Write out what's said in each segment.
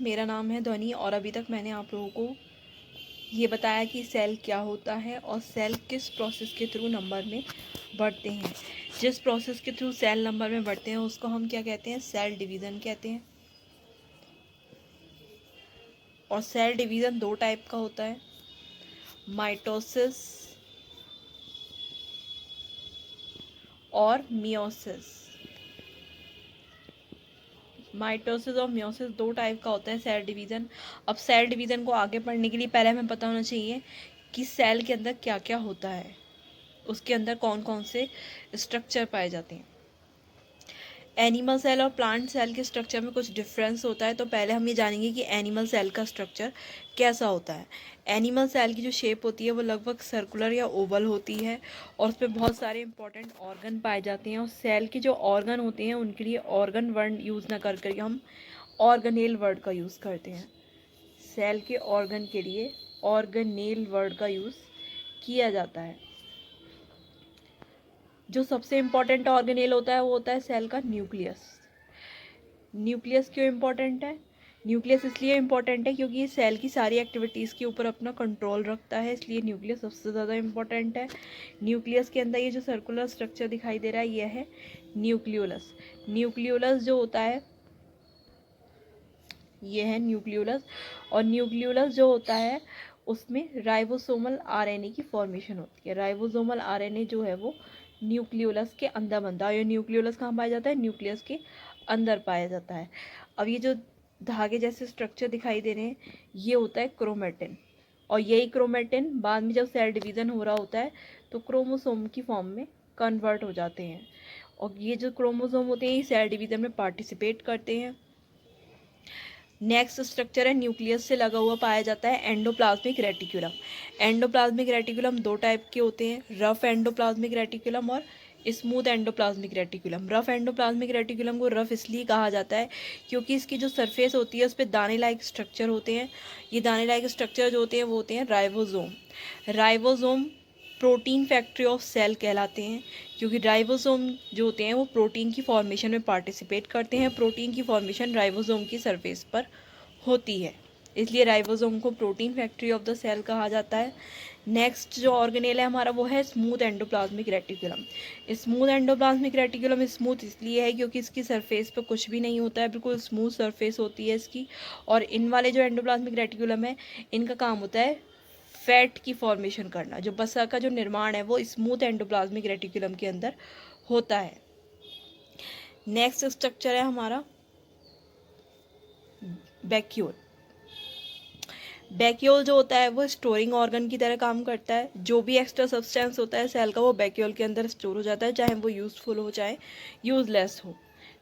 मेरा नाम है ध्वनि और अभी तक मैंने आप लोगों को ये बताया कि सेल क्या होता है और सेल किस प्रोसेस के थ्रू नंबर में बढ़ते हैं। जिस प्रोसेस के थ्रू सेल नंबर में बढ़ते हैं उसको हम क्या कहते हैं? सेल डिवीज़न कहते हैं। और सेल डिवीज़न दो टाइप का होता है, माइटोसिस और मियोसिस। माइटोसिस और मियोसिस दो टाइप का होता है सेल डिवीज़न। अब सेल डिवीज़न को आगे पढ़ने के लिए पहले हमें पता होना चाहिए कि सेल के अंदर क्या क्या होता है, उसके अंदर कौन कौन से स्ट्रक्चर पाए जाते हैं। एनिमल सेल और प्लांट सेल के स्ट्रक्चर में कुछ डिफरेंस होता है। तो पहले हम ये जानेंगे कि एनिमल सेल का स्ट्रक्चर कैसा होता है। एनिमल सेल की जो शेप होती है वो लगभग सर्कुलर या ओवल होती है और उस पर बहुत सारे इंपॉर्टेंट ऑर्गन पाए जाते हैं। और सेल के जो ऑर्गन होते हैं उनके लिए ऑर्गन वर्ड यूज़ ना कर करके हम ऑर्गेनेल वर्ड का यूज़ करते हैं। सेल के ऑर्गन के लिए ऑर्गेनेल वर्ड का यूज़ किया जाता है। जो सबसे इम्पॉर्टेंट ऑर्गेनेल होता है वो होता है सेल का न्यूक्लियस। न्यूक्लियस क्यों इम्पॉर्टेंट है? न्यूक्लियस इसलिए इम्पॉर्टेंट है क्योंकि ये सेल की सारी एक्टिविटीज़ के ऊपर अपना कंट्रोल रखता है, इसलिए न्यूक्लियस सबसे ज़्यादा इम्पॉर्टेंट है। न्यूक्लियस के अंदर ये जो सर्कुलर स्ट्रक्चर दिखाई दे रहा है ये है न्यूक्लियोलस। न्यूक्लियोलस जो होता है ये है न्यूक्लियोलस। और न्यूक्लियोलस जो होता है उसमें राइबोसोमल आरएनए की फॉर्मेशन होती है। राइबोसोमल आरएनए जो है वो न्यूक्लियोलस के अंदर बनता है। और ये न्यूक्लियोलस कहाँ पाया जाता है? न्यूक्लियस के अंदर पाया जाता है। अब ये जो धागे जैसे स्ट्रक्चर दिखाई दे रहे हैं ये होता है क्रोमेटिन। और यही क्रोमेटिन बाद में जब सेल डिवीज़न हो रहा होता है तो क्रोमोसोम की फॉर्म में कन्वर्ट हो जाते हैं। और ये जो क्रोमोसोम होते हैं ये सेल डिवीज़न में पार्टिसिपेट करते हैं। नेक्स्ट स्ट्रक्चर है न्यूक्लियस से लगा हुआ पाया जाता है एंडोप्लाज्मिक रेटिकुलम। एंडोप्लाज्मिक रेटिकुलम दो टाइप के होते हैं, रफ एंडोप्लाज्मिक रेटिकुलम और smooth endoplasmic reticulum. Rough endoplasmic reticulum को रफ इसलिए कहा जाता है क्योंकि इसकी जो सरफेस होती है उस पर दाने लाइक स्ट्रक्चर होते हैं। ये दाने लाइक स्ट्रक्चर जो होते हैं वो होते हैं ribosome. Ribosome protein factory of cell कहलाते हैं क्योंकि राइबोसोम जो होते हैं वो प्रोटीन की फॉर्मेशन में पार्टिसिपेट करते हैं। प्रोटीन की फॉर्मेशन राइबोसोम की सरफेस पर होती है, इसलिए राइबोसोम को protein factory of the cell कहा जाता है। नेक्स्ट जो ऑर्गेनेल है हमारा वो है smooth endoplasmic reticulum. Smooth endoplasmic reticulum smooth इसलिए है क्योंकि इसकी सरफेस पर कुछ भी नहीं होता है, बिल्कुल स्मूथ सरफेस होती है इसकी। और इन वाले जो एंडोप्लाज्मिक रेटिकुलम है इनका काम होता है फैट की फॉर्मेशन करना। जो वसा का जो निर्माण है वो स्मूथ एंडोप्लाज्मिक रेटिकुलम के अंदर होता है। नेक्स्ट स्ट्रक्चर है हमारा वैक्यूल। वैक्यूल जो होता है वो स्टोरिंग ऑर्गन की तरह काम करता है। जो भी एक्स्ट्रा सब्सटेंस होता है सेल का वो वैक्यूल के अंदर स्टोर हो जाता है, चाहे वो यूजफुल हो चाहे यूजलेस हो।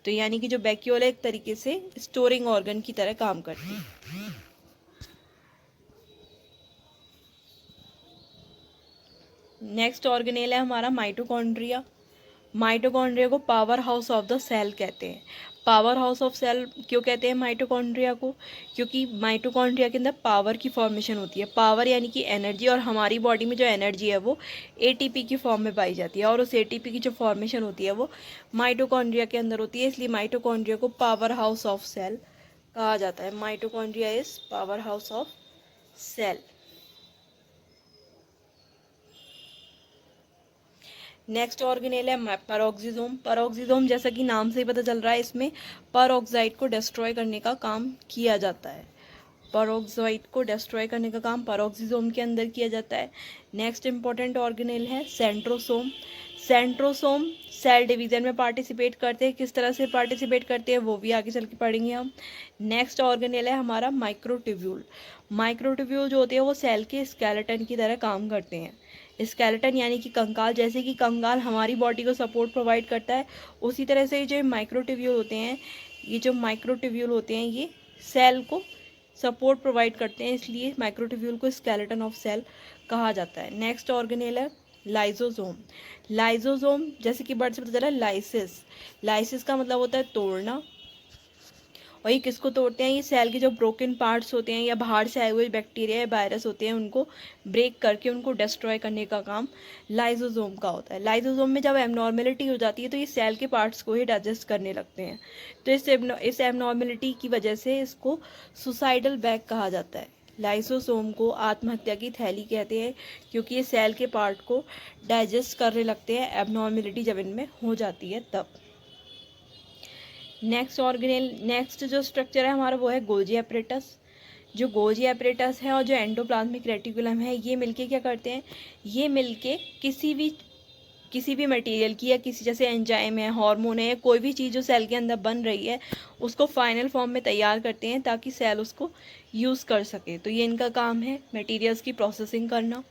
तो यानी कि जो वैक्यूल है एक तरीके से स्टोरिंग ऑर्गन की तरह काम करती है। नेक्स्ट ऑर्गेनेल है हमारा माइटोकॉन्ड्रिया। माइटोकॉन्ड्रिया को powerhouse of the cell कहते हैं। पावर हाउस ऑफ सेल क्यों कहते हैं माइटोकॉन्ड्रिया को? क्योंकि माइटोकॉन्ड्रिया के अंदर पावर की फॉर्मेशन होती है। पावर यानी कि एनर्जी, और हमारी बॉडी में जो एनर्जी है वो एटीपी की फॉर्म में पाई जाती है और उस एटीपी की जो फॉर्मेशन होती है वो माइटोकॉन्ड्रिया के अंदर होती है, इसलिए माइटोकॉन्ड्रिया को पावर हाउस ऑफ सेल कहा जाता है। Mitochondria is powerhouse of cell. Next organelle है पेरोक्सिसोम। पेरोक्सिसोम जैसा कि नाम से ही पता चल रहा है इसमें पेरोक्साइड को डिस्ट्रॉय करने का काम किया जाता है। पेरोक्साइड को डिस्ट्रॉय करने का काम पेरोक्सिसोम के अंदर किया जाता है। नेक्स्ट इंपॉर्टेंट ऑर्गेनेल है सेंट्रोसोम। सेंट्रोसोम सेल डिवीजन में पार्टिसिपेट करते हैं। किस तरह से पार्टिसिपेट करते हैं वो भी आगे चल के पढ़ेंगे हम। नेक्स्ट ऑर्गेनेल है हमारा माइक्रोट्यूब्यूल। माइक्रोट्यूब्यूल जो होते हैं वो सेल के स्केलेटन की तरह काम करते हैं। स्केलेटन यानी कि कंकाल, जैसे कि कंकाल हमारी बॉडी को सपोर्ट प्रोवाइड करता है उसी तरह से जो माइक्रोट्यूब्यूल होते हैं, ये जो माइक्रोट्यूब्यूल होते हैं ये सेल को सपोर्ट प्रोवाइड करते हैं, इसलिए माइक्रोट्यूब्यूल को स्केलेटन ऑफ सेल कहा जाता है। नेक्स्ट ऑर्गेनेल है लाइजोसोम। लाइजोसोम जैसे कि वर्ड से पता चला लाइसिस। लाइसिस का मतलब होता है तोड़ना, और ये किसको तोड़ते हैं, ये सेल के जो ब्रोकन पार्ट्स होते हैं या बाहर से आए हुए बैक्टीरिया या वायरस होते हैं उनको ब्रेक करके उनको डिस्ट्रॉय करने का काम लाइसोसोम का होता है। लाइसोसोम में जब एबनॉर्मेलिटी हो जाती है तो ये सेल के पार्ट्स को ही डाइजेस्ट करने लगते हैं। तो इस एबनॉर्मेलिटी की वजह से इसको सुसाइडल बैग कहा जाता है। लाइसोसोम को आत्महत्या की थैली कहते हैं क्योंकि ये सेल के पार्ट को डाइजेस्ट करने लगते हैं एबनॉर्मेलिटी जब इनमें हो जाती है तब। नेक्स्ट जो स्ट्रक्चर है हमारा वो है गोल्जी एपरेटस। जो गोल्जी एपरेटस है और जो एंडोप्लाज्मिक रेटिकुलम है ये मिलके क्या करते हैं, ये मिलके किसी भी मटेरियल की या किसी जैसे एंजाइम है, हार्मोन है या कोई भी चीज़ जो सेल के अंदर बन रही है उसको फाइनल फॉर्म में तैयार करते हैं ताकि सेल उसको यूज़ कर सके। तो ये इनका काम है मटेरियल्स की प्रोसेसिंग करना।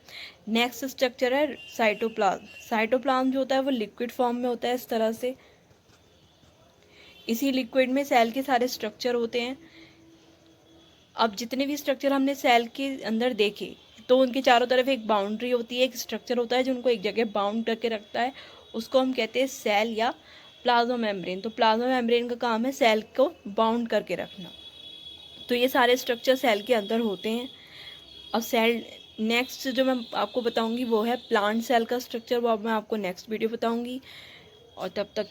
नेक्स्ट स्ट्रक्चर है साइटोप्लाज्म। साइटोप्लाज्म जो होता है वो लिक्विड फॉर्म में होता है इस तरह से। इसी लिक्विड में सेल के सारे स्ट्रक्चर होते हैं। अब जितने भी स्ट्रक्चर हमने सेल के अंदर देखे तो उनके चारों तरफ एक बाउंड्री होती है, एक स्ट्रक्चर होता है जो उनको एक जगह बाउंड करके रखता है, उसको हम कहते हैं सेल या प्लाज्मा मेम्ब्रेन। तो प्लाज्मा मेम्ब्रेन का काम है सेल को बाउंड करके रखना। तो ये सारे स्ट्रक्चर सेल के अंदर होते हैं। अब सेल नेक्स्ट जो मैं आपको बताऊंगी वो है प्लांट सेल का स्ट्रक्चर, वो अब मैं आपको नेक्स्ट वीडियो बताऊंगी। और तब तक